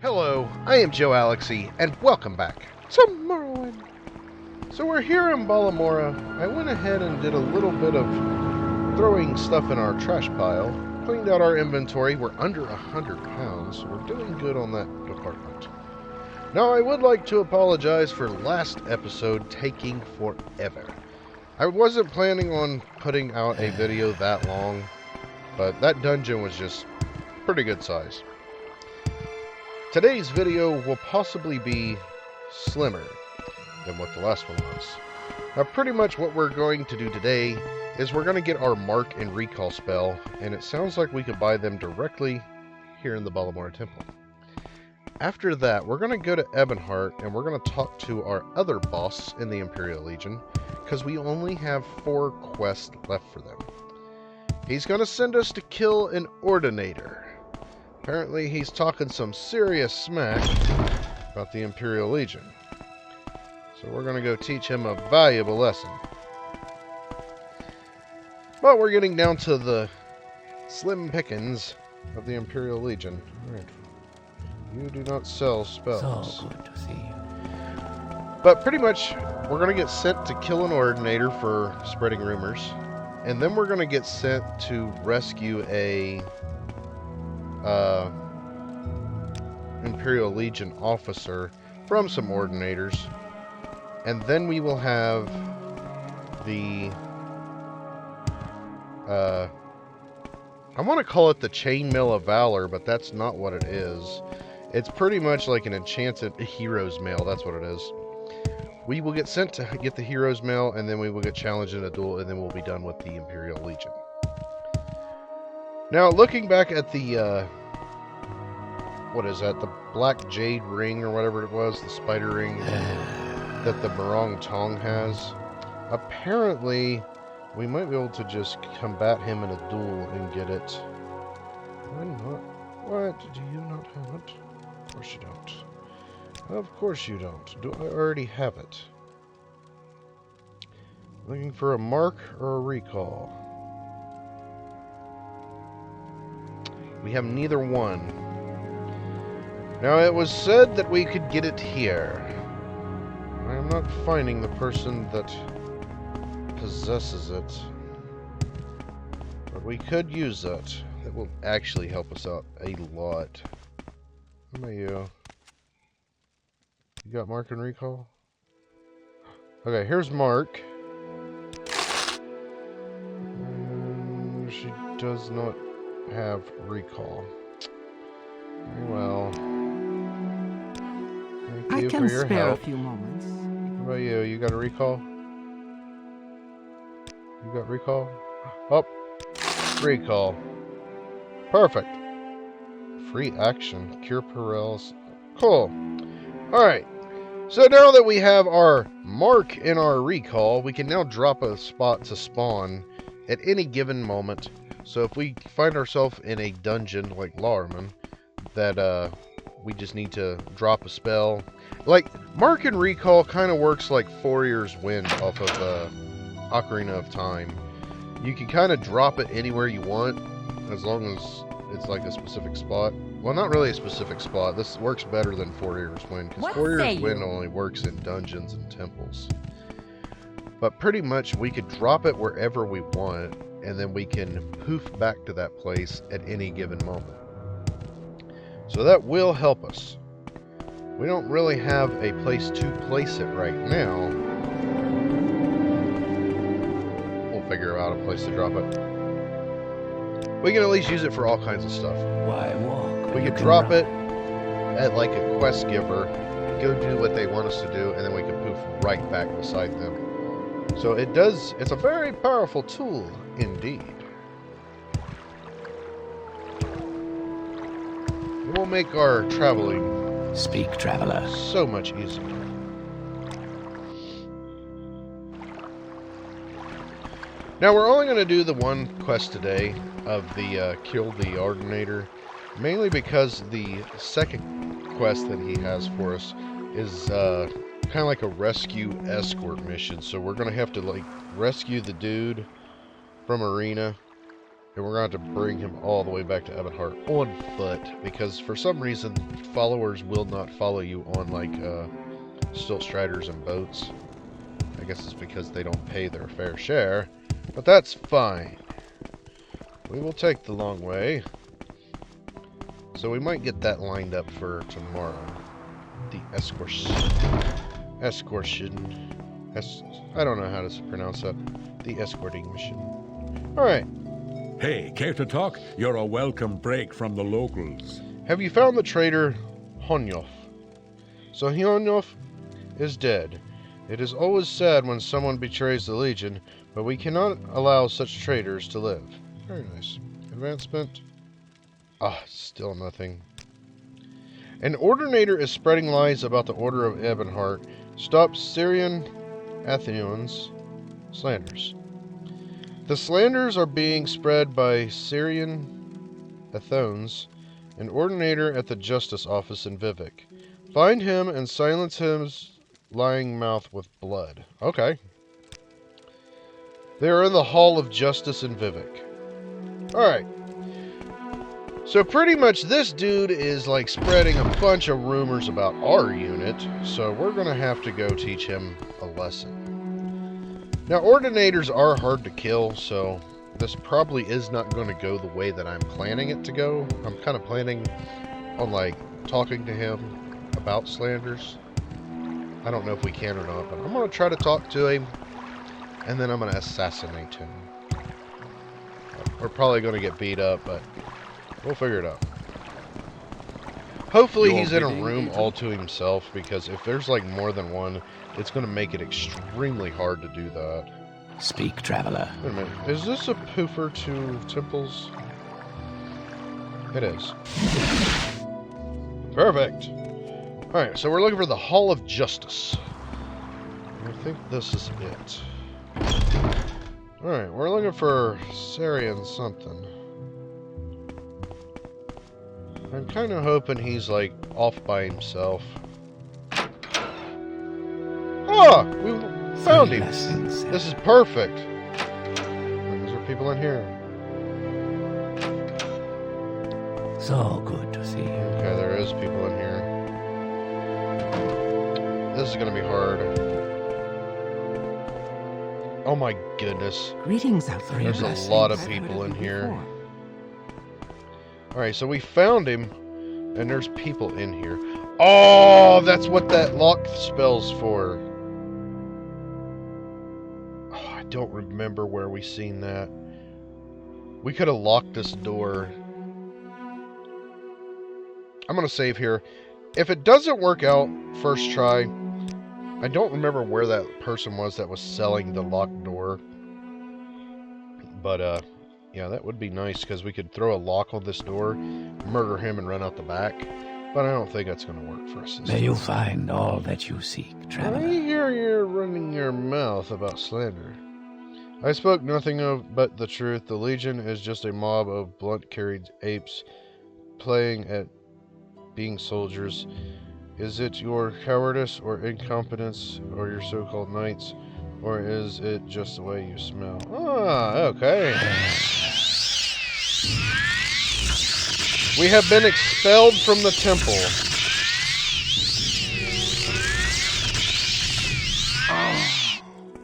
Hello, I am Joalixy, and welcome back to Morrowind. So we're here in Balamora. I went ahead and did a little bit of throwing stuff in our trash pile, cleaned out our inventory. We're under 100 pounds, so we're doing good on that department. Now I would like to apologize for last episode taking forever. I wasn't planning on putting out a video that long, but that dungeon was just pretty good size. Today's video will possibly be slimmer than what the last one was. Now pretty much what we're going to do today is we're going to get our mark and recall spell, and it sounds like we could buy them directly here in the Balamora Temple. After that, we're going to go to Ebonheart and we're going to talk to our other boss in the Imperial Legion, because we only have 4 quests left for them. He's going to send us to kill an Ordinator. Apparently he's talking some serious smack about the Imperial Legion. So we're going to go teach him a valuable lesson. But we're getting down to the slim pickings of the Imperial Legion. Alright. You do not sell spells. So good to see you. But pretty much, we're going to get sent to kill an Ordinator for spreading rumors. And then we're going to get sent to rescue a Imperial Legion officer from some Ordinators, and then we will have the I want to call it the Chainmail of Valor, but that's not what it is. It's pretty much like an enchanted hero's mail. That's what it is. We will get sent to get the hero's mail, and then we will get challenged in a duel, and then we'll be done with the Imperial Legion. Now, looking back at the, what is that, the Black Jade Ring, or whatever it was, the spider ring that the Morong Tong has, apparently, we might be able to just combat him in a duel and get it. Why not? What? Do you not have it? Of course you don't. Of course you don't. Do I already have it? Looking for a mark or a recall? We have neither one. Now, it was said that we could get it here. I am not finding the person that possesses it. But we could use that. That will actually help us out a lot. How about you? You got Mark and Recall? Okay, here's Mark. And she does not have recall. Very well. Thank you for your spare help. a few moments. What about you? You got a recall? You got recall? Oh, recall. Perfect. Free action. Cure paralysis. Cool. Alright. So now that we have our mark in our recall, we can now drop a spot to spawn at any given moment. So if we find ourselves in a dungeon like Larman, that we just need to drop a spell. Like, Mark and Recall kind of works like Fourier's Wind off of Ocarina of Time. You can kind of drop it anywhere you want, as long as it's like a specific spot. Well, not really a specific spot. This works better than Fourier's Wind, because Fourier's Wind only works in dungeons and temples. But pretty much, we could drop it wherever we want, and then we can poof back to that place at any given moment. So that will help us. We don't really have a place to place it right now. We'll figure out a place to drop it. We can at least use it for all kinds of stuff. Why walk? We could drop it at like a quest giver, go do what they want us to do, and then we can poof right back beside them. So it's a very powerful tool indeed. It will make our traveling so much easier. Now we're only going to do the one quest today of the kill the Ordinator, mainly because the second quest that he has for us is kind of like a rescue escort mission. So we're going to have to like rescue the dude from Arena, And we're going to have to bring him all the way back to Ebonheart on foot, because for some reason, followers will not follow you on, like, stilt striders and boats. I guess it's because they don't pay their fair share, but that's fine. We will take the long way. So we might get that lined up for tomorrow. The excursion. I don't know how to pronounce that. The escorting mission. Alright. Hey, care to talk? You're a welcome break from the locals. Have you found the traitor Honyof? So Honyof is dead. It is always sad when someone betrays the Legion, but we cannot allow such traitors to live. Very nice. Advancement. Ah, still nothing. An ordinator is spreading lies about the Order of Ebonheart. Stop Syrian Athenians' slanders. The slanders are being spread by Syrian Athons, an ordinator at the Justice Office in Vivek. Find him and silence his lying mouth with blood. Okay. They are in the Hall of Justice in Vivek. Alright. So pretty much this dude is like spreading a bunch of rumors about our unit, so we're going to have to go teach him a lesson. Now, ordinators are hard to kill, so this probably is not going to go the way that I'm planning it to go. I'm kind of planning on, like, talking to him about slanders. I don't know if we can or not, but I'm going to try to talk to him, and then I'm going to assassinate him. We're probably going to get beat up, but we'll figure it out. Hopefully he's in a room all to himself, because if there's like more than one, it's going to make it extremely hard to do that. Speak, traveler. Wait a minute. Is this a poofer to temples? It is. Perfect. Alright, so we're looking for the Hall of Justice. I think this is it. Alright, we're looking for Syrian something. I'm kind of hoping he's, like, off by himself. Ah! We found him! This is perfect! Is there people in here? So good to see you. Okay, there is people in here. This is gonna be hard. Oh my goodness. Greetings out there. There's a lot of people in here. Alright, so we found him, and there's people in here. Oh, that's what that lock spell's for. Oh, I don't remember where we seen that. We could have locked this door. I'm going to save here. If it doesn't work out first try, I don't remember where that person was that was selling the locked door. But, yeah, that would be nice, because we could throw a lock on this door, murder him, and run out the back. But I don't think that's going to work for us. May you find all that you seek, traveler. I hear you're running your mouth about slander. I spoke nothing of but the truth. The Legion is just a mob of blunt-carried apes playing at being soldiers. Is it your cowardice or incompetence or your so-called knights? Or is it just the way you smell? Ah, okay. We have been expelled from the temple.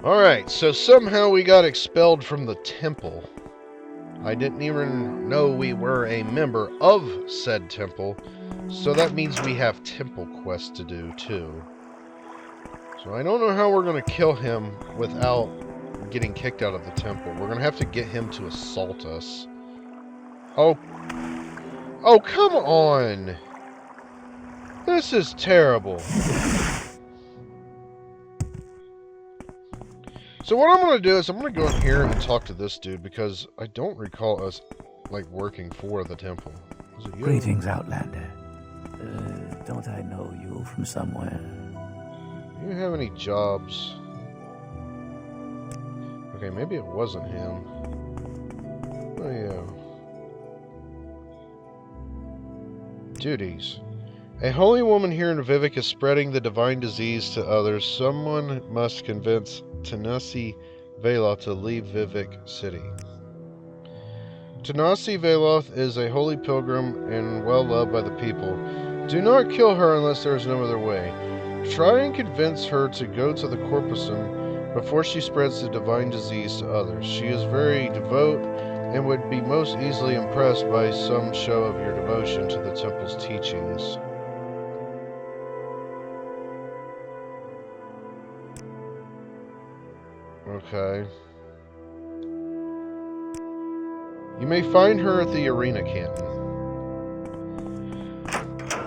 Alright, so somehow we got expelled from the temple. I didn't even know we were a member of said temple. So that means we have temple quests to do, too. So I don't know how we're going to kill him without getting kicked out of the temple. We're going to have to get him to assault us. Oh. Oh, come on. This is terrible. So what I'm going to do is I'm going to go in here and talk to this dude, because I don't recall us, like, working for the temple. Is it you? Greetings, Outlander. Don't I know you from somewhere? Do you have any jobs? Okay, maybe it wasn't him. Oh, yeah. Duties. A holy woman here in Vivek is spreading the divine disease to others. Someone must convince Tanasi Vela to leave Vivek City. Tanasi Veloth is a holy pilgrim and well loved by the people. Do not kill her unless there is no other way. Try and convince her to go to the Corpusum before she spreads the divine disease to others. She is very devout and would be most easily impressed by some show of your devotion to the temple's teachings. Okay. You may find her at the arena canton.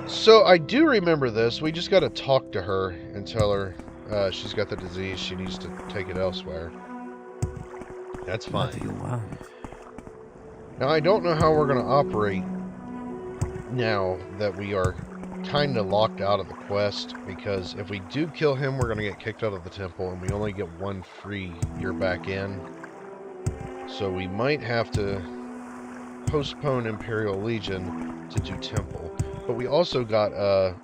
So I do remember this. We just got to talk to her and tell her she's got the disease. She needs to take it elsewhere. That's fine. What do you want? Now I don't know how we're going to operate now that we are kind of locked out of the quest, because if we do kill him, we're going to get kicked out of the temple, and we only get one free year back in. So we might have to postpone Imperial Legion to do temple. But we also got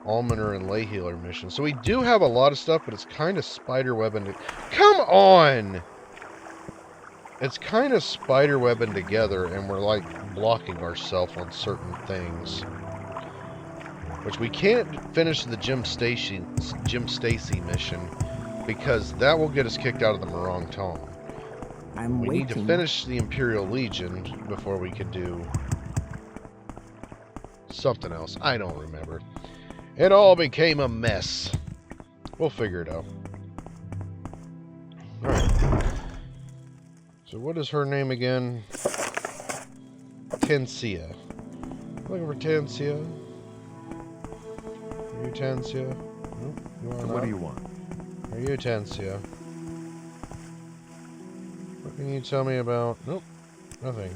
Almoner and Lay Healer mission. So we do have a lot of stuff, but it's kind of spiderwebbing. Come on! It's kind of spiderwebbing together, and we're like blocking ourselves on certain things. Which we can't finish the Jim Stacy mission, because that will get us kicked out of the Morong Tong. We need to finish the Imperial Legion before we can do something else. I don't remember. It all became a mess. We'll figure it out. Alright. So what is her name again? Tensia. Looking for Tensia. Are you Tensia? Nope, you are not. What do you want? Are you Tensia? What can you tell me about? Nope, nothing.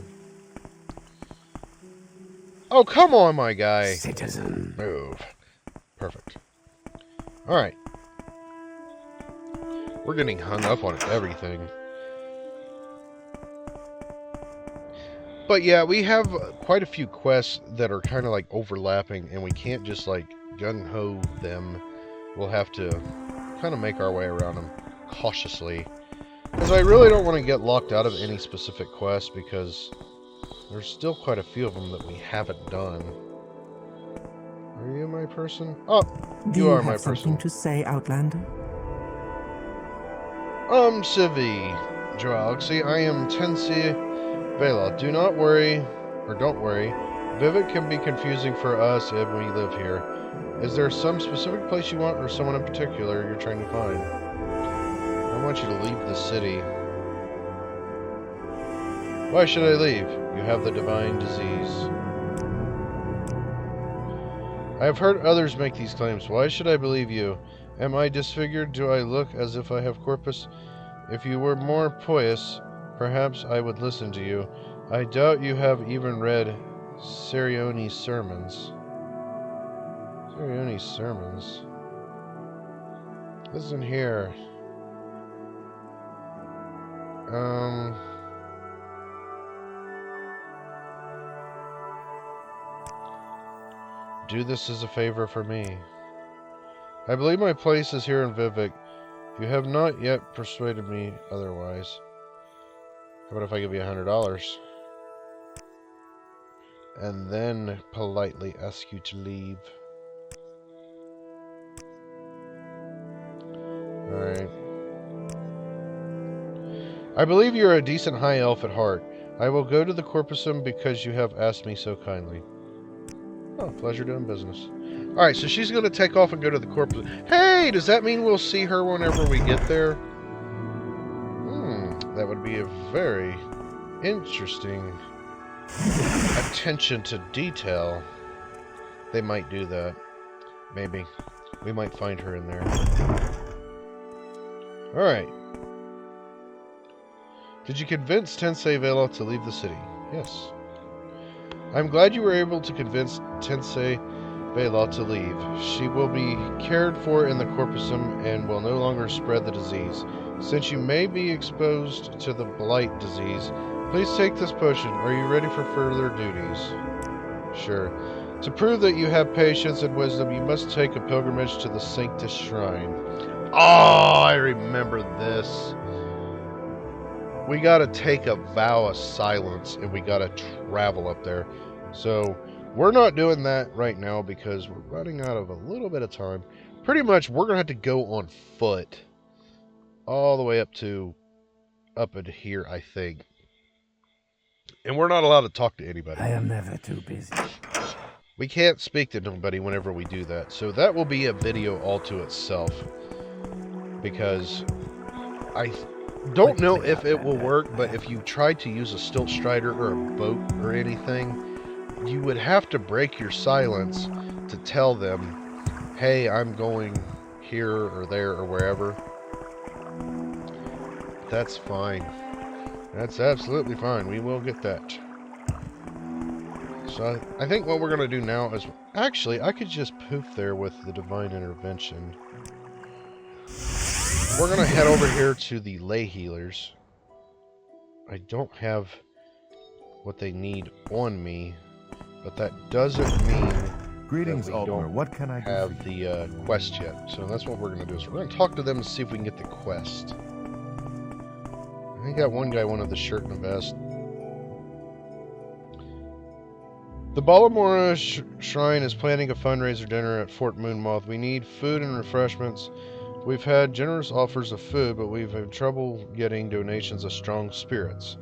Oh, come on, my guy. Citizen. Move. Perfect. Alright. We're getting hung up on everything. But yeah, we have quite a few quests that are kind of like overlapping, and we can't just like gung-ho them. We'll have to kind of make our way around them cautiously. Because I really don't want to get locked out of any specific quest, because there's still quite a few of them that we haven't done. Are you my person? Oh, you are my person. Something to say, Outlander? Civi, Joalixy, I am Tensi Vela. Do not worry, or don't worry. Vivek can be confusing for us if we live here. Is there some specific place you want, or someone in particular you're trying to find? I want you to leave the city. Why should I leave? You have the divine disease. I have heard others make these claims. Why should I believe you? Am I disfigured? Do I look as if I have corpus? If you were more pious, perhaps I would listen to you. I doubt you have even read Sirioni's sermons. Sirioni's sermons? Listen here. Do this as a favor for me. I believe my place is here in Vivek. You have not yet persuaded me otherwise. How about if I give you $100? And then politely ask you to leave. Alright. I believe you are a decent high elf at heart. I will go to the Corpusum because you have asked me so kindly. Oh, pleasure doing business. Alright, so she's going to take off and go to the Corpus. Hey, does that mean we'll see her whenever we get there? That would be a very interesting attention to detail. They might do that. Maybe. We might find her in there. Alright. Did you convince Tensei Vela to leave the city? Yes. I'm glad you were able to convince Tensei Vela to leave. She will be cared for in the Corpusum and will no longer spread the disease. Since you may be exposed to the blight disease, please take this potion. Are you ready for further duties? Sure. To prove that you have patience and wisdom, you must take a pilgrimage to the Sanctus Shrine. Oh, I remember this. we got to take a vow of silence and we got to travel up there. So we're not doing that right now because we're running out of a little bit of time. Pretty much we're going to have to go on foot all the way up in here, I think. And we're not allowed to talk to anybody. I am never too busy. We can't speak to nobody whenever we do that. So that will be a video all to itself. Because I don't know if it will work, but if you tried to use a stilt strider or a boat or anything, you would have to break your silence to tell them, hey, I'm going here or there or wherever. That's fine. That's absolutely fine. We will get that. So I think what we're going to do now is... Actually, I could just poof there with the Divine Intervention. We're going to head over here to the lay healers. I don't have what they need on me, but that doesn't mean Greetings, that we Altmer. don't What can I do have for you? the quest yet. So that's what we're going to do. Is we're going to talk to them and see if we can get the quest. I think that one guy wanted the shirt and the vest. The Balamora Shrine is planning a fundraiser dinner at Fort Moonmoth. We need food and refreshments. We've had generous offers of food, but we've had trouble getting donations of strong spirits.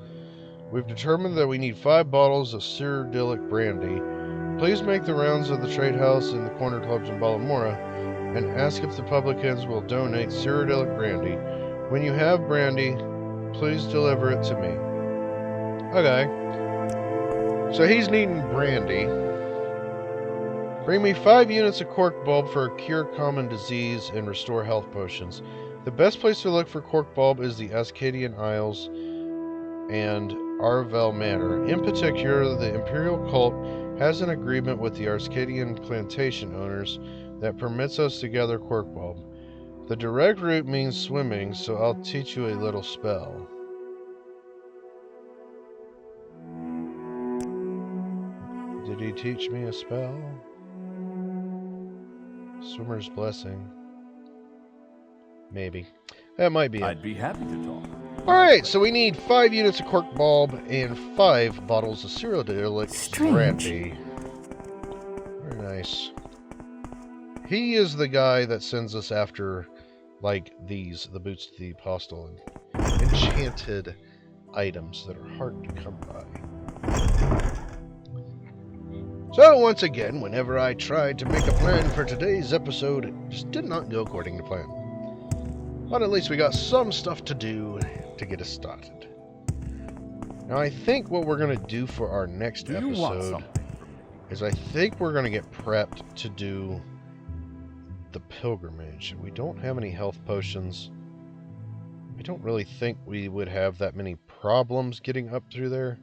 We've determined that we need 5 bottles of Cyrodiilic brandy. Please make the rounds of the trade house and the corner clubs in Balamora and ask if the publicans will donate Cyrodiilic brandy. When you have brandy, please deliver it to me. Okay. So he's needing brandy. Bring me 5 units of cork bulb for cure common disease and restore health potions. The best place to look for cork bulb is the Ascadian Isles and Arvel Manor. In particular, the Imperial Cult has an agreement with the Arcadian plantation owners that permits us to gather cork bulb. The direct route means swimming, so I'll teach you a little spell. Did he teach me a spell? Swimmer's Blessing. Maybe. That might be it. I'd be happy to talk. Alright, so we need 5 units of cork bulb and 5 bottles of Cyrodiilic brandy. Very nice. He is the guy that sends us after, like, these, the Boots to the Apostle, and enchanted items that are hard to come by. So, once again, whenever I tried to make a plan for today's episode, it just did not go according to plan. But at least we got some stuff to do to get us started. Now, I think what we're going to do for our next episode is I think we're going to get prepped to do the pilgrimage. We don't have any health potions. I don't really think we would have that many problems getting up through there.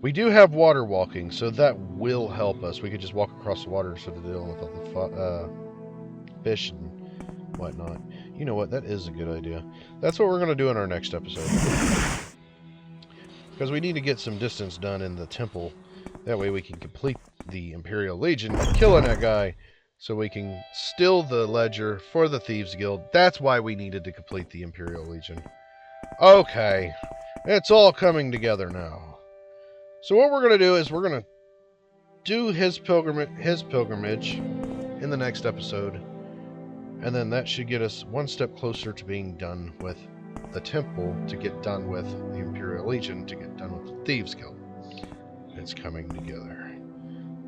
We do have water walking, so that will help us. We could just walk across the water instead of dealing with all the fish and whatnot. You know what? That is a good idea. That's what we're going to do in our next episode. Because we need to get some distance done in the temple. That way we can complete the Imperial Legion by killing that guy, so we can steal the ledger for the Thieves Guild. That's why we needed to complete the Imperial Legion. Okay. It's all coming together now. So what we're going to do is we're going to do his pilgrimage in the next episode. And then that should get us one step closer to being done with the temple, to get done with the Imperial Legion, to get done with the Thieves Guild. It's coming together.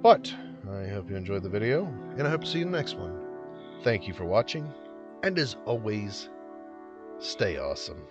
But I hope you enjoyed the video, and I hope to see you in the next one. Thank you for watching, and as always, stay awesome.